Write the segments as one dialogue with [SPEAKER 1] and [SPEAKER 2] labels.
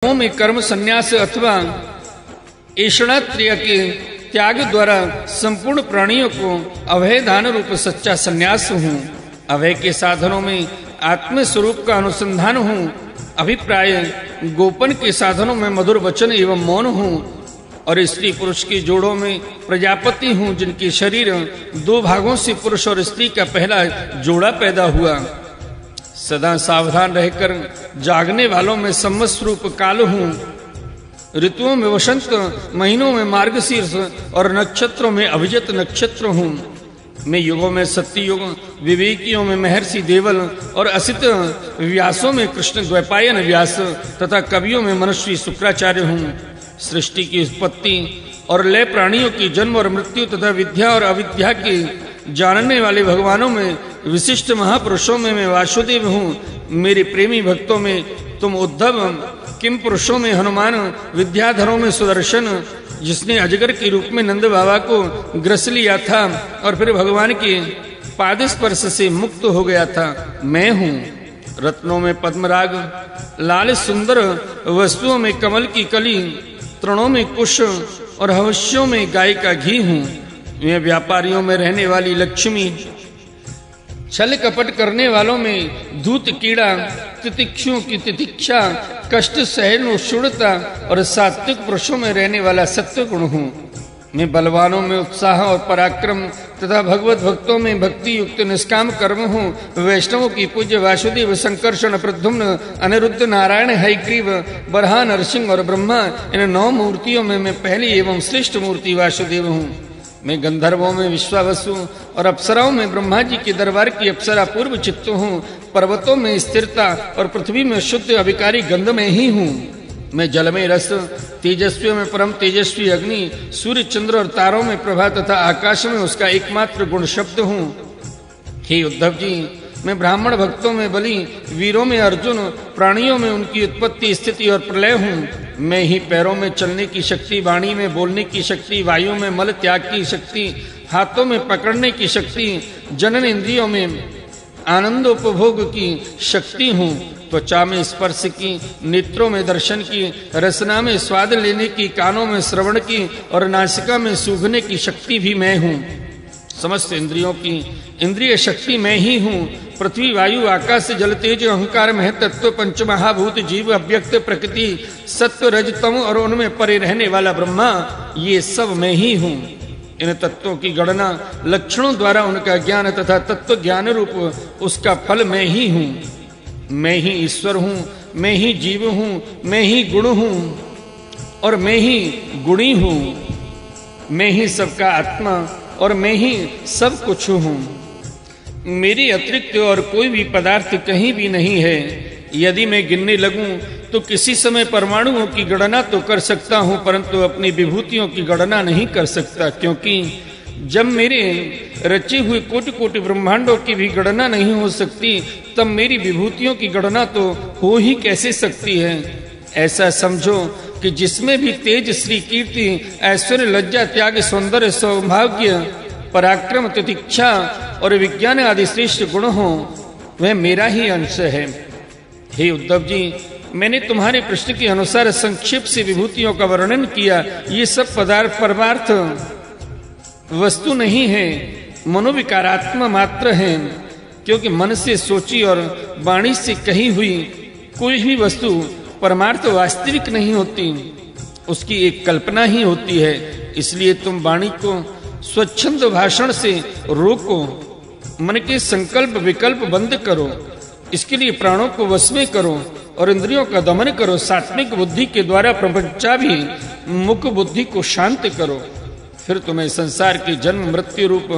[SPEAKER 1] में कर्म संन्यास अथवा ऐषणात्रिय के त्याग द्वारा संपूर्ण प्राणियों को अभय दान रूप सच्चा संन्यास हूँ। अभय के साधनों में आत्म स्वरूप का अनुसंधान हूँ। अभिप्राय गोपन के साधनों में मधुर वचन एवं मौन हूँ और स्त्री पुरुष के जोड़ों में प्रजापति हूँ, जिनके शरीर दो भागों से पुरुष और स्त्री का पहला जोड़ा पैदा हुआ। सदा सावधान रहकर जागने वालों में सम्मत काल हूँ। ऋतुओं में वसंत, महीनों में मार्गशीर्ष और नक्षत्रों में अभिजित नक्षत्र हूँ। मैं युगों में सत्य युग, विवेकियों में महर्षि देवल और असित व्यासों में कृष्ण द्वैपायन व्यास तथा कवियों में मनुष्य शुक्राचार्य हूँ। सृष्टि की उत्पत्ति और लय, प्राणियों की जन्म और मृत्यु तथा विद्या और अविद्या की जानने वाले भगवानों में विशिष्ट महापुरुषों में मैं वासुदेव हूँ। मेरे प्रेमी भक्तों में तुम उद्धव, किम पुरुषों में हनुमान, विद्याधरों में सुदर्शन, जिसने अजगर के रूप में नंद बाबा को ग्रस लिया था और फिर भगवान के पाद स्पर्श से मुक्त हो गया था, मैं हूँ। रत्नों में पद्मराग, लाल सुंदर वस्तुओं में कमल की कली, तृणों में कुश और हवस्यों में गाय का घी हूँ। मैं व्यापारियों में रहने वाली लक्ष्मी, छल कपट करने वालों में धूत कीड़ा, तितिक्षुओं की तितिक्षा, कष्ट सहन शूरता और सात्विक पुरुषों में रहने वाला सत्व गुण हूँ। मैं बलवानों में उत्साह और पराक्रम तथा भगवत भक्तों में भक्ति युक्त निष्काम कर्म हूँ। वैष्णवों की पूज्य वासुदेव, संकर्षण, प्रद्युम्न, अनिरुद्ध, नारायण, हयग्रीव, बरहा, नरसिंह और ब्रह्मा, इन 9 मूर्तियों में मैं पहली एवं श्रेष्ठ मूर्ति वासुदेव हूँ। मैं गंधर्वों में विश्वावसु और अप्सराओं में ब्रह्मा जी के दरबार की अप्सरा पूर्व चित्त हूँ। पर्वतों में स्थिरता और पृथ्वी में शुद्ध अभिकारी गंध में ही हूँ। मैं जल में रस, तेजस्वी में परम तेजस्वी अग्नि, सूर्य, चंद्र और तारों में प्रभा तथा आकाश में उसका एकमात्र गुण शब्द हूँ। हे उद्धव जी, मैं ब्राह्मण भक्तों में बलि, वीरों में अर्जुन, प्राणियों में उनकी उत्पत्ति, स्थिति और प्रलय हूँ। मैं ही पैरों में चलने की शक्ति, वाणी में बोलने की शक्ति, वायु में मल त्याग की शक्ति, हाथों में पकड़ने की शक्ति, जनन इंद्रियों में आनंदोपभोग की शक्ति हूँ। त्वचा में स्पर्श की, नेत्रों में दर्शन की, रसना में स्वाद लेने की, कानों में श्रवण की और नासिका में सूंघने की शक्ति भी मैं हूँ। समस्त इंद्रियों की इंद्रिय शक्ति मैं ही हूँ। पृथ्वी, वायु, आकाश, जल, तेज, अहंकार, महतत्व, पंचमहाभूत, जीव, अव्यक्त, प्रकृति, सत्व, रज, तम और उनमें परे रहने वाला ब्रह्मा, ये सब मैं ही हूँ। इन तत्वों की गणना लक्षणों द्वारा उनका ज्ञान तथा तत्व ज्ञान रूप उसका फल मैं ही हूँ। मैं ही ईश्वर हूँ, मैं ही जीव हूँ, मैं ही गुण हूँ और मैं ही गुणी हूँ। मैं ही सबका आत्मा और मैं ही सब कुछ हूँ। मेरे अतिरिक्त और कोई भी पदार्थ कहीं भी नहीं है। यदि मैं गिनने लगूं तो किसी समय परमाणुओं की गणना तो कर सकता हूँ, परंतु अपनी विभूतियों की गणना नहीं कर सकता, क्योंकि जब मेरे रचे हुए कोटि कोटि ब्रह्मांडों की भी गणना नहीं हो सकती, तब मेरी विभूतियों की गणना तो हो ही कैसे सकती है। ऐसा समझो कि जिसमें भी तेज, श्री, कीर्ति, ऐश्वर्य, लज्जा, त्याग, सौंदर्य, सौभाग्य, पराक्रम, तितिक्षा और विज्ञान आदि श्रेष्ठ गुण हो, वह मेरा ही अंश है। हे उद्धव जी, मैंने तुम्हारे प्रश्न के अनुसार संक्षेप से विभूतियों का वर्णन किया। ये सब पदार्थ परमार्थ वस्तु नहीं है, मनोविकारात्मा मात्र है, क्योंकि मन से सोची और वाणी से कही हुई कोई भी वस्तु परमार्थ वास्तविक नहीं होती, उसकी एक कल्पना ही होती है। इसलिए तुम वाणी को स्वच्छंद भाषण से रोको, मन के संकल्प विकल्प बंद करो, इसके लिए प्राणों को वश में करो और इंद्रियों का दमन करो। सात्विक बुद्धि के द्वारा प्रपंचाभि मुख बुद्धि को शांत करो, फिर तुम्हें संसार के जन्म मृत्यु रूप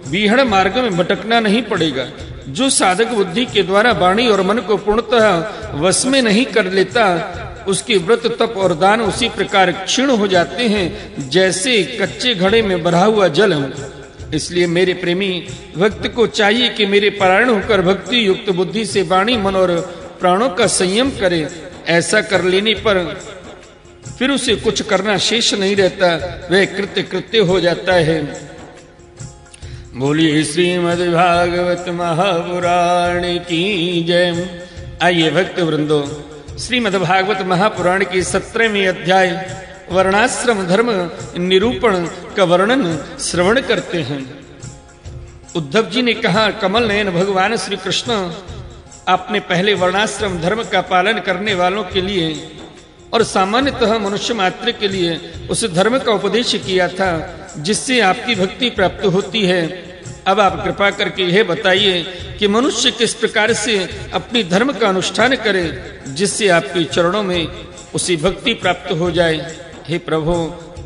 [SPEAKER 1] बीहड़ मार्ग में भटकना नहीं पड़ेगा। जो साधक बुद्धि के द्वारा वाणी और मन को पूर्णतः वश में नहीं कर लेता, उसके व्रत, तप और दान उसी प्रकार क्षीण हो जाते हैं जैसे कच्चे घड़े में भरा हुआ जल। इसलिए मेरे प्रेमी भक्त को चाहिए कि मेरे पारायण होकर भक्ति युक्त बुद्धि से वाणी, मन और प्राणों का संयम करे। ऐसा कर लेने पर फिर उसे कुछ करना शेष नहीं रहता, वह कृत्य कृत्य हो जाता है। बोलिए श्रीमद् भागवत महापुराण की जय। आइए भक्त वृंदो, श्रीमद्भागवत महापुराण के 17वें अध्याय वर्णाश्रम धर्म निरूपण का वर्णन श्रवण करते हैं। उद्धव जी ने कहा, कमल नयन भगवान श्री कृष्ण आपने पहले वर्णाश्रम धर्म का पालन करने वालों के लिए और सामान्यतः मनुष्य मात्र के लिए उस धर्म का उपदेश किया था जिससे आपकी भक्ति प्राप्त होती है। अब आप कृपा करके यह बताइए कि मनुष्य किस प्रकार से अपनी धर्म का अनुष्ठान करे जिससे आपके चरणों में उसी भक्ति प्राप्त हो जाए। हे प्रभु,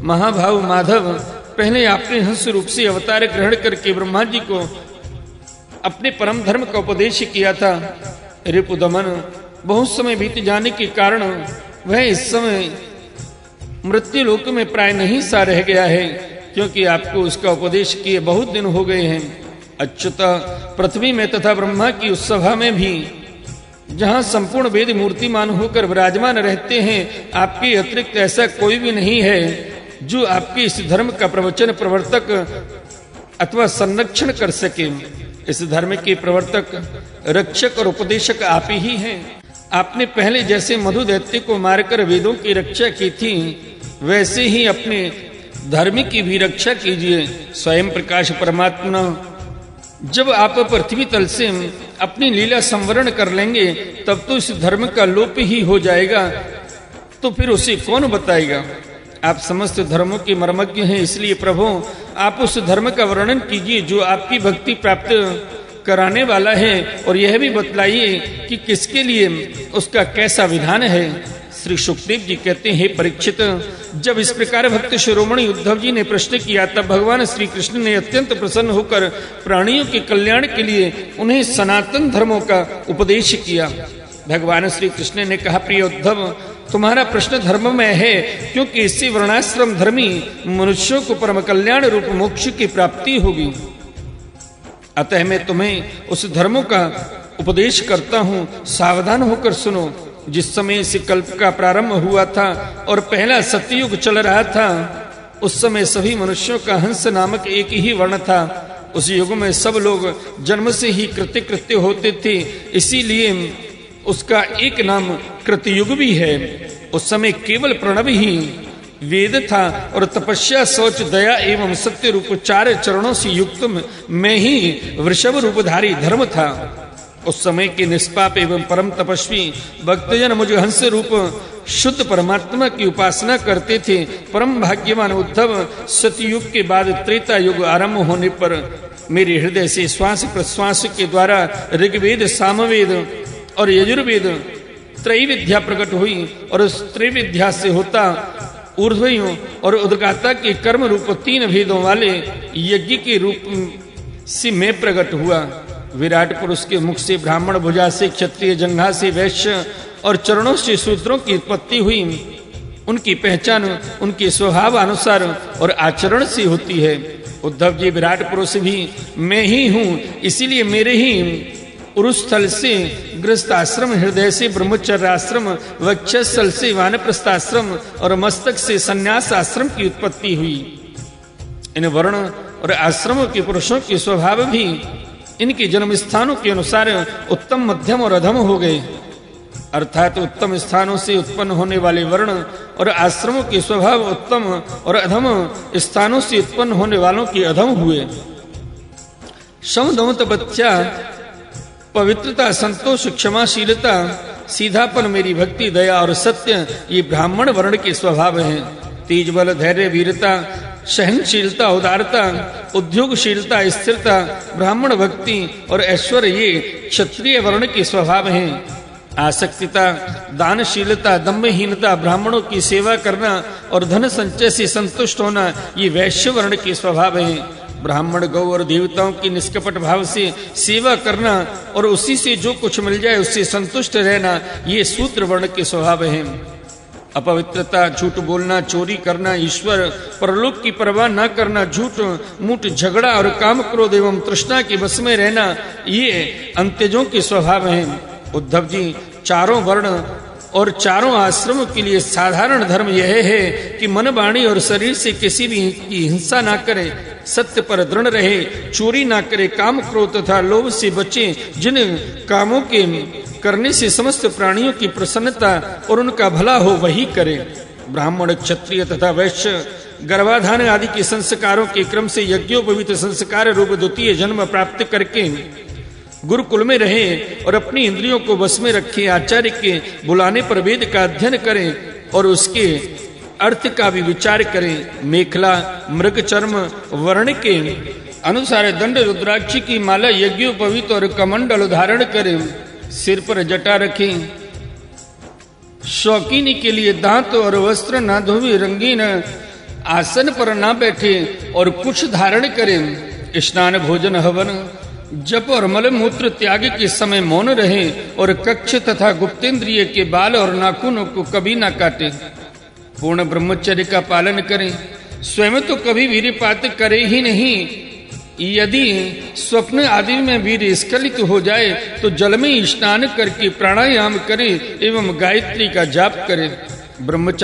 [SPEAKER 1] महाभाव माधव, पहले आपने हंस रूप से अवतार ग्रहण करके ब्रह्मा जी को अपने परम धर्म का उपदेश किया था। रिपुदमन बहुत समय बीत जाने के कारण वह इस समय मृत्यु लोक में प्राय नहीं सा रह गया है, क्योंकि आपको उसका उपदेश किए बहुत दिन हो गए हैं। अच्युत, पृथ्वी में तथा ब्रह्मा की उस सभा में भी जहां संपूर्ण वेद मूर्तिमान होकर विराजमान रहते हैं, आपके अतिरिक्त ऐसा कोई भी नहीं है जो आपके इस धर्म का प्रवचन प्रवर्तक अथवा संरक्षण कर सके। इस धर्म के प्रवर्तक, रक्षक और उपदेशक आप ही हैं। आपने पहले जैसे मधु दैत्य को मारकर वेदों की रक्षा की थी, वैसे ही अपने धर्म की भी रक्षा कीजिए। स्वयं प्रकाश परमात्मा जब आप पृथ्वी तल से अपनी लीला संवरण कर लेंगे, तब तो इस धर्म का लोप ही हो जाएगा, तो फिर उसे कौन बताएगा। आप समस्त धर्मों के मर्मज्ञ हैं, इसलिए प्रभु आप उस धर्म का वर्णन कीजिए जो आपकी भक्ति प्राप्त कराने वाला है, और यह भी बतलाइए कि किसके लिए उसका कैसा विधान है। श्री सुखदेव जी कहते हैं, परीक्षित, जब इस प्रकार भक्त शिरोमणि उद्धव जी ने प्रश्न किया, तब भगवान श्री कृष्ण ने अत्यंत प्रसन्न होकर प्राणियों के कल्याण के लिए उन्हें सनातन धर्मों का उपदेश किया। भगवान श्री कृष्ण ने कहा, प्रिय उद्धव, तुम्हारा प्रश्न धर्ममय है, क्योंकि इससे वर्णाश्रम धर्मी मनुष्यों को परम कल्याण रूप मोक्ष की प्राप्ति होगी। अतः मैं तुम्हें उस धर्म का उपदेश करता हूँ, सावधान होकर सुनो। जिस समय इस कल्प का प्रारंभ हुआ था और पहला सतयुग चल रहा था, उस समय सभी मनुष्यों का हंस नामक एक ही वर्ण था। उस युग में सब लोग जन्म से ही कृत्य होते थे, इसीलिए उसका एक नाम कृतयुग भी है। उस समय केवल प्रणव ही वेद था और तपस्या, शौच, दया एवं सत्य रूप 4 चरणों से युक्त में ही वृषभ रूपधारी धर्म था। उस समय के निष्पाप एवं परम तपस्वी भक्तजन मुझ हंस रूप शुद्ध परमात्मा की उपासना करते थे। परम भाग्यवान उद्धव, सतयुग के बाद त्रेता युग आरंभ होने पर मेरे हृदय से श्वास प्रश्वास के द्वारा ऋग्वेद, सामवेद और यजुर्वेद त्रैविद्या प्रकट हुई, और उस त्रैविद्या से होता ऊर्ध्वयों और उद्गाता के कर्म रूप 3 भेदों वाले यज्ञ के रूप से मैं प्रकट हुआ। विराट पुरुष के मुख से ब्राह्मण, भुजा से क्षत्रिय, जंघा से वैश्य और चरणों से शूद्रों की उत्पत्ति हुई। उनकी पहचान उनके स्वभाव अनुसार और आचरण से होती है। उद्धव जी, विराट पुरुष भी मैं ही हूँ, इसीलिए मेरे ही उरुस्थल से गृहस्थ आश्रम, हृदय से ब्रह्मचर्य आश्रम, वक्षस्थल से वानप्रस्थाश्रम और मस्तक से संन्यास आश्रम की उत्पत्ति हुई। इन वर्ण और आश्रमों के पुरुषों के स्वभाव भी इनके जन्म स्थानों के अनुसार उत्तम, मध्यम और अधम हो गए। अर्थात उत्तम स्थानों से उत्पन्न होने वाले वर्ण और आश्रमों के स्वभाव उत्तम और अधम स्थानों से उत्पन्न होने वालों के अधम हुए। समदमत बच्चा, पवित्रता, संतोष, क्षमाशीलता, सीधापन, मेरी भक्ति, दया और सत्य, ये ब्राह्मण वर्ण के स्वभाव हैं। तेज, बल, धैर्य, वीरता, सहनशीलता, उदारता, उद्योगशीलता, स्थिरता, ब्राह्मण भक्ति और ऐश्वर्य, ये क्षत्रिय वर्ण के स्वभाव हैं। आसक्तिता, दानशीलता, दम्भहीनता, ब्राह्मणों की सेवा करना और धन संचय से संतुष्ट होना, ये वैश्य वर्ण के स्वभाव हैं। ब्राह्मण, गौ और देवताओं की निष्कपट भाव से सेवा करना और उसी से जो कुछ मिल जाए उससे संतुष्ट रहना, ये शूद्र वर्ण के स्वभाव हैं। अपवित्रता, झूठ बोलना, चोरी करना, ईश्वर परलोक की परवाह न करना, झूठ मूठ, झगड़ा और काम, क्रोध एवं तृष्णा के बस में रहना, ये अंत्यजों के स्वभाव हैं। उद्धव जी, चारों वर्ण और चारों आश्रमों के लिए साधारण धर्म यह है कि मन, वाणी और शरीर से किसी भी की हिंसा ना करे, सत्य पर दृढ़ रहे, चोरी ना करे, काम, क्रोध तथा लोभ से बचे, जिन कामों के करने से समस्त प्राणियों की प्रसन्नता और उनका भला हो वही करे। ब्राह्मण, क्षत्रिय तथा वैश्य गर्भाधान आदि के संस्कारों के क्रम से यज्ञोपवीत संस्कार रूप द्वितीय जन्म प्राप्त करके गुरुकुल में रहे और अपनी इंद्रियों को वश में रखे, आचार्य के बुलाने पर वेद का अध्ययन करें और उसके अर्थ का भी विचार करें। मेखला, मृग चर्म, वर्ण के अनुसार दंड रुद्राक्ष की माला यज्ञोपवीत और कमंडल धारण करें, सिर पर जटा रखें, शौकीनी के लिए दांत और वस्त्र न धोवे, रंगीन आसन पर न बैठे और कुछ धारण करें। स्नान, भोजन, हवन, जप और मल मूत्र त्याग के समय मौन रहे और कक्ष तथा गुप्तेंद्रिय के बाल और नाखूनों को कभी न काटे। पूर्ण ब्रह्मचर्य का पालन करें। स्वयं तो कभी वीर्यपात करे ही नहीं। यदि स्वप्न आदि में वीर्य स्खलित हो जाए तो जल में स्नान करके प्राणायाम करें एवं गायत्री का जाप करें। ब्रह्मचारी